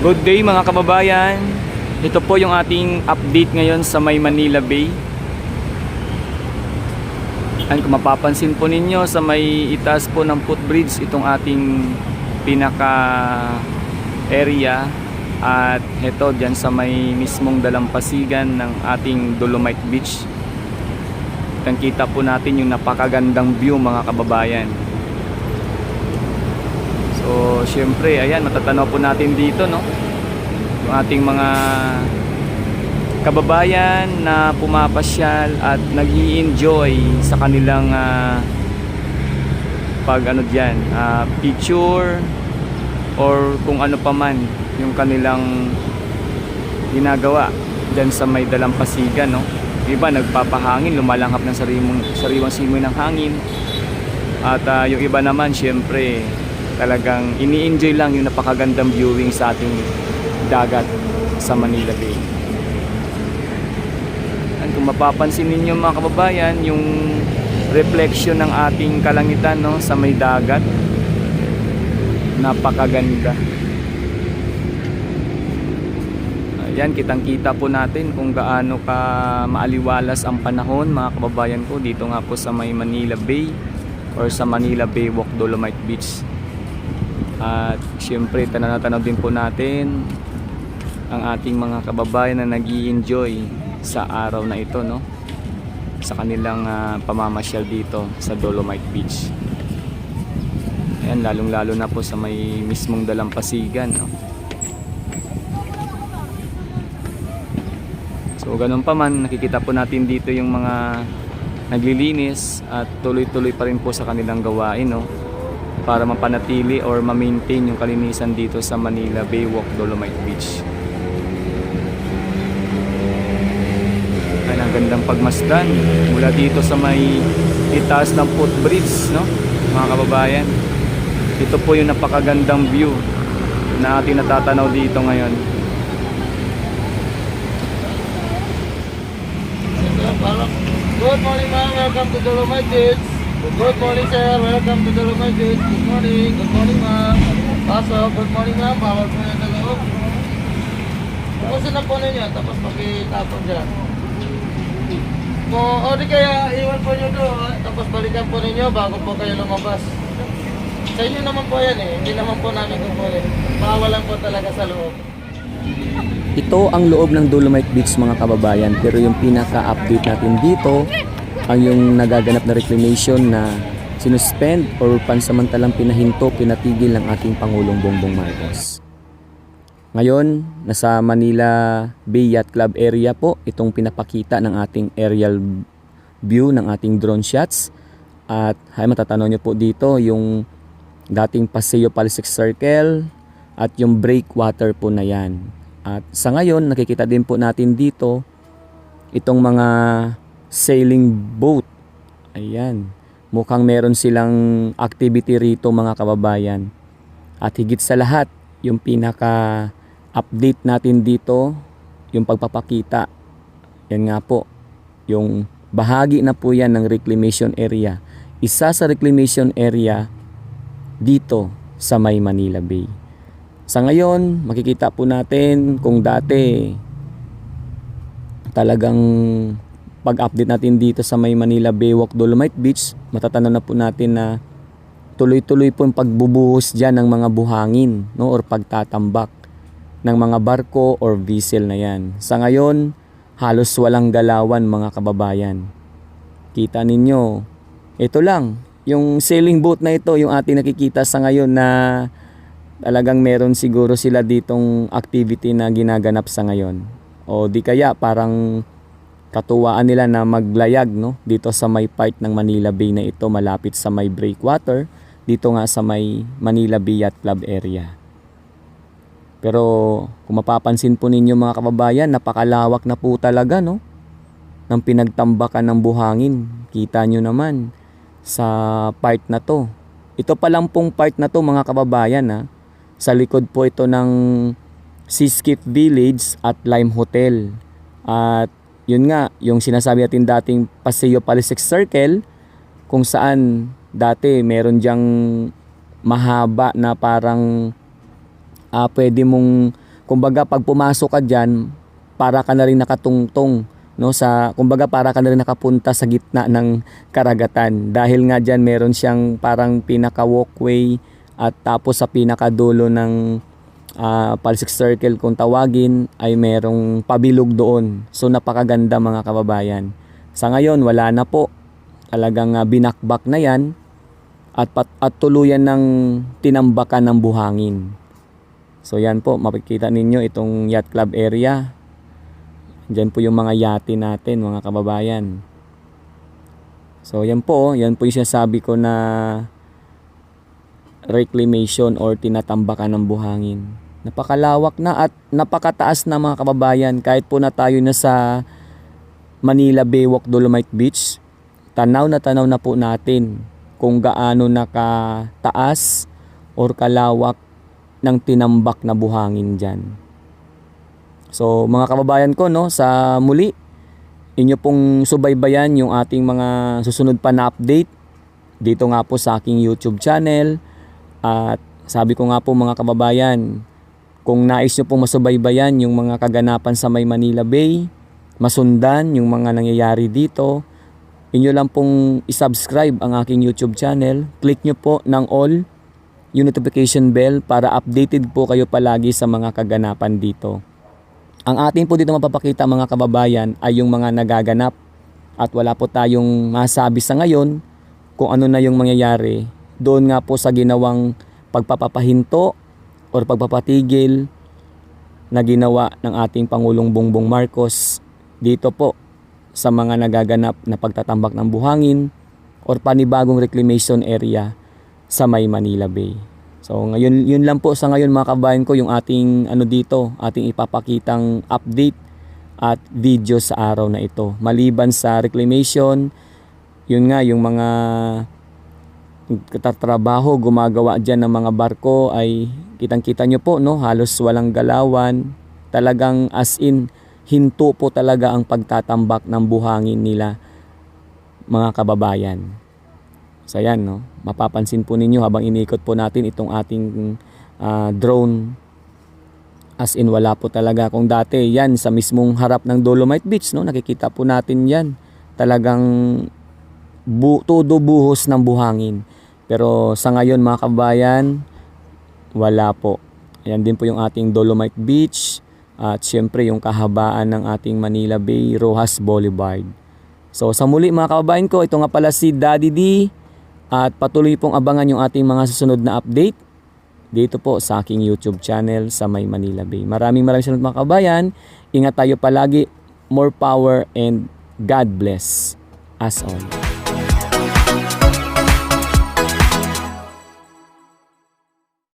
Good day mga kababayan. Ito po yung ating update ngayon sa may Manila Bay. And kung mapapansin po ninyo sa may itaas po ng footbridge, itong ating pinaka area. At ito dyan sa may mismong dalampasigan ng ating Dolomite Beach. Kita po natin yung napakagandang view mga kababayan. So syempre ayan, matatanaw po natin dito, no, yung ating mga kababayan na pumapasyal at nag-i-enjoy sa kanilang pag ano diyan, picture or kung ano pa man yung kanilang ginagawa diyan sa may dalampasigan, no. Iba nagpapahangin, lumalanghap ng sariwang simoy ng hangin. At yung iba naman syempre talagang ini-enjoy lang yung napakagandang viewing sa ating dagat sa Manila Bay. At kung mapapansin ninyo mga kababayan, yung reflection ng ating kalangitan, no, sa may dagat, napakaganda. Ayan, kitang-kita po natin kung gaano ka maaliwalas ang panahon mga kababayan ko dito nga po sa may Manila Bay or sa Manila Bay Walk Dolomite Beach. At syempre tanaw din po natin ang ating mga kababayan na nag-i-enjoy sa araw na ito, no, sa kanilang pamamasyal dito sa Dolomite Beach. Ayan, lalong-lalo na po sa may mismong dalampasigan, no. So ganun pa man, nakikita po natin dito yung mga naglilinis at tuloy-tuloy pa rin po sa kanilang gawain, no, para mapanatili or ma-maintain yung kalinisan dito sa Manila Bay Walk Dolomite Beach. Ay, ang gandang pagmasdan mula dito sa may itaas ng footbridge, no, mga kababayan. Ito po yung napakagandang view na ating natatanaw dito ngayon. Good morning ma'am, welcome to Dolomite Beach. Good morning sir, welcome to Dolomite Beach. Good morning ma'am. Pasok, good morning ma'am, bawal po yung daloob. Pupusin na po ninyo, tapos pakitapon dyan. O di kaya iwan po nyo doon, tapos balikan po ninyo bago po kayo lumabas. Sa inyo naman po yan hindi naman po namin kukunin. Bawalan po talaga sa loob. Ito ang loob ng Dolomite Beach mga kababayan, pero yung pinaka-update natin dito ang yung nagaganap na reclamation na sinuspend or pansamantalang pinatigil ng ating Pangulong Bongbong Marcos. Ngayon, nasa Manila Bay Yacht Club area po itong pinapakita ng ating aerial view ng ating drone shots. At matatanaw nyo po dito yung dating Paseo Palisades Circle at yung breakwater po na yan. At sa ngayon, nakikita din po natin dito itong mga sailing boat. Ayan, mukhang meron silang activity rito mga kababayan. At higit sa lahat, yung pinaka-update natin dito, yung pagpapakita. Yan nga po, yung bahagi na po yan ng reclamation area. Isa sa reclamation area dito sa may Manila Bay. Sa ngayon, makikita po natin kung dati talagang pag-update natin dito sa may Manila Bay Walk Dolomite Beach, matatanaw na po natin na tuloy-tuloy po yung pagbubuhos dyan ng mga buhangin, no, or pagtatambak ng mga barko or vessel na yan. Sa ngayon, halos walang galawan mga kababayan. Kita ninyo, ito lang, yung sailing boat na ito, yung ating nakikita sa ngayon na talagang meron siguro sila ditong activity na ginaganap sa ngayon. O di kaya parang katuwaan nila na maglayag, no, dito sa may part ng Manila Bay na ito malapit sa may breakwater, dito nga sa may Manila Bay Yacht Club area. Pero kung mapapansin po ninyo mga kababayan, napakalawak na po talaga, no, ng pinagtambakan ng buhangin. Kita nyo naman sa part na to. Ito pa lang pong part na to mga kababayan, sa likod po ito ng Seascape Village at Lime Hotel. At yun nga, yung sinasabi natin dating Paseo Palisades Circle, kung saan dati meron diyang mahaba na parang pwede mong kumbaga pag pumasok ka diyan, para ka na rin nakatungtong, no, sa kumbaga para ka na rin nakapunta sa gitna ng karagatan, dahil nga diyan meron siyang parang pinaka walkway, at tapos sa pinakadulo ng Palsik Circle kung tawagin ay merong pabilog doon. So napakaganda mga kababayan. Sa ngayon wala na po, talagang binakbak na yan at tuluyan ng tinambakan ng buhangin. So yan po, makikita ninyo itong yacht club area. Diyan po yung mga yate natin mga kababayan. So yan po yung sinasabi ko na reclamation or tinatambakan ng buhangin. Napakalawak na at napakataas na mga kababayan. Kahit po na tayo na sa Manila Baywalk Dolomite Beach, tanaw na po natin kung gaano nakataas or kalawak ng tinambak na buhangin dyan. So mga kababayan ko, no, sa muli, inyo pong subaybayan yung ating mga susunod pa na update dito nga po sa aking YouTube channel. At sabi ko nga po mga kababayan, kung nais nyo pong masubaybayan yung mga kaganapan sa May Manila Bay, masundan yung mga nangyayari dito, inyo lang pong isubscribe ang aking YouTube channel. Click nyo po ng all, yung notification bell, para updated po kayo palagi sa mga kaganapan dito. Ang ating po dito mapapakita mga kababayan ay yung mga nagaganap, at wala po tayong masabi sa ngayon kung ano na yung mangyayari doon nga po sa ginawang pagpapapahinto or pagpapatigil na ginawa ng ating Pangulong Bongbong Marcos dito po sa mga nagaganap na pagtatambak ng buhangin or panibagong reclamation area sa May Manila Bay. So ngayon, yun lang po sa ngayon mga kabayan ko, yung ating ating ipapakitang update at video sa araw na ito. Maliban sa reclamation, yun nga yung mga tatrabaho gumagawa diyan ng mga barko ay kitang-kita nyo po, no, halos walang galawan. Talagang as in hinto po talaga ang pagtatambak ng buhangin nila mga kababayan. So yan, no, mapapansin po ninyo habang iniikot po natin itong ating drone, as in wala po talaga. Kung dati yan sa mismong harap ng Dolomite Beach, no, nakikita po natin yan, talagang todo buhos ng buhangin. Pero sa ngayon mga kabayan, wala po. Ayan din po yung ating Dolomite Beach at syempre yung kahabaan ng ating Manila Bay, Rojas Boulevard. So sa muli mga kababayan ko, ito nga pala si Daddy D, at patuloy pong abangan yung ating mga susunod na update dito po sa aking YouTube channel sa May Manila Bay. Maraming salamat mga kababayan. Ingat tayo palagi. More power and God bless us all.